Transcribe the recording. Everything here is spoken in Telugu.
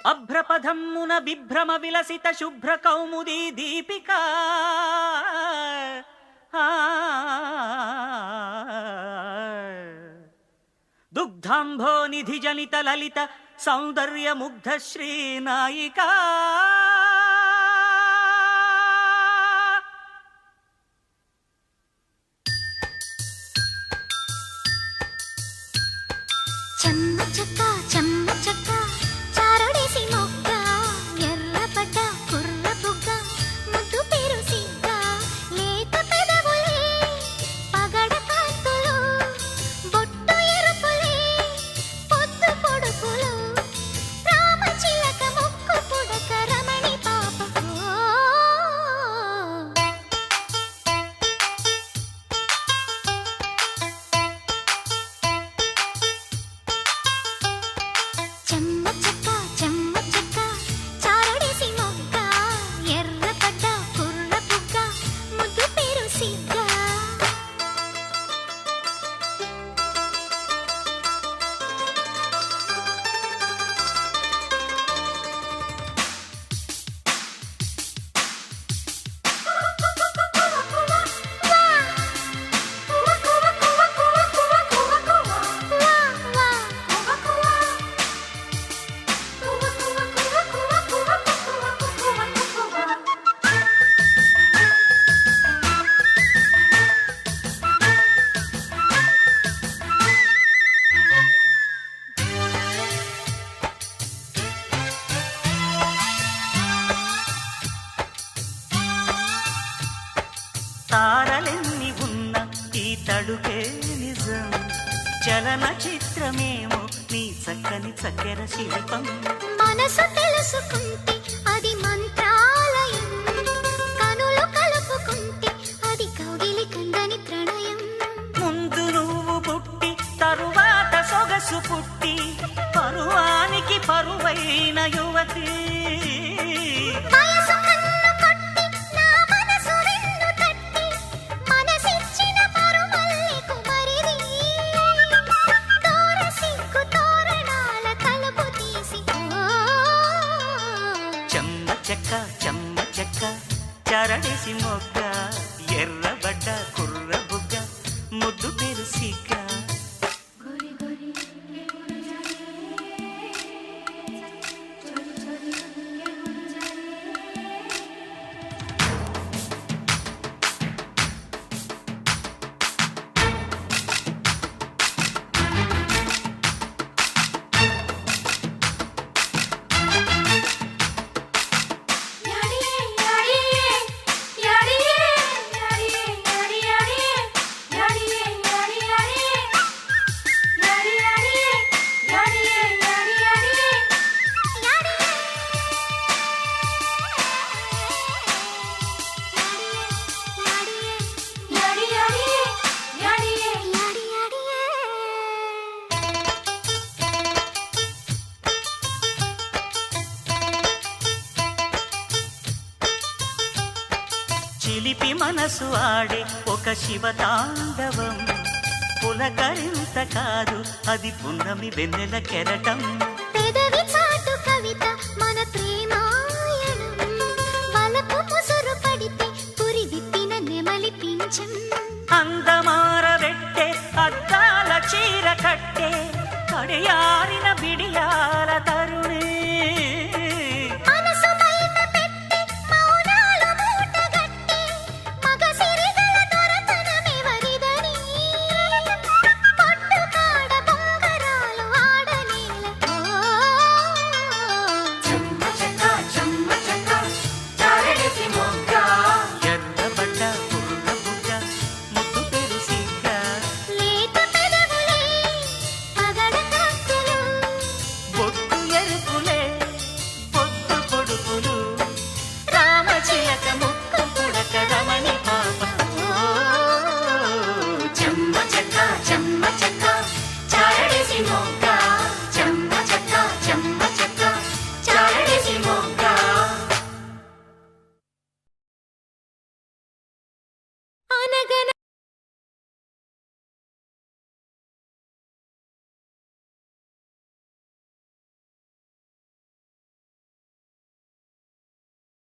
అభ్రపథమ్మున విభ్రమ విలసిత శుభ్ర కౌముదీ దీపికా దుగ్ధాంభో నిధి జనిత లలిత సౌందర్య ముగ్ధ శ్రీనాయికా చెమ్మ చెక్క చెమ్మ చెక్క చారడేసి మొక్క ఎర్రపడ్డ కుర్ర బుగ్గ ముద్దు పేరు సిగ్గ లేత పెదవులే పగడ కాంతులు బొట్టు ఎరుపులే పొద్దు పొడుపులు రామ చిలక ముక్కు పుడక రమణి పాప చెమ్మ చెక్క చెమ్మ చెక్క చారడేసి మొగ్గ ఎర్రపడ్డ కుర్ర బుగ్గ ముద్దు పేరు సిగ్గ తారలెన్ని ఉన్న ఈ తడుకే నిజం చలన చిత్రమేమో నీ చక్కని చక్కెర శిల్పం మనసు తెలుసుకుంటే అది మంత్రాలయం కనులు కలుపుకుంటే అది కౌగిలి కందని ప్రణయం ముందు నువ్వు పుట్టి తరువాత సొగసు పుట్టి పరువానికి పరువైన యువతి వయసు కన్ను కొట్టి నా మనసు వెన్ను తట్టి మనసిచ్చిన పరుమల్లి కుమరిది తోర సిగ్గు తోరణాల తలుపు తీసి చెమ్మ చెక్క చరడేసి మొగ్గ ఎర్రబడ్డ కుర్ర బుగ్గ ముద్దు పేరు సిగ్గ చిలిపి మనసు ఆడే ఒక శివతాండవం పులకరింత కాదు అది పున్నమి వెన్నెల కెరటం పెదవి చాటు కవిత మన ప్రేమాయణం వలపు ముసురు పడితే పురి విప్పిన నెమలి పింఛం అందమారబెట్టే అద్దాల చీర కట్టే కడియారిన బిడియాల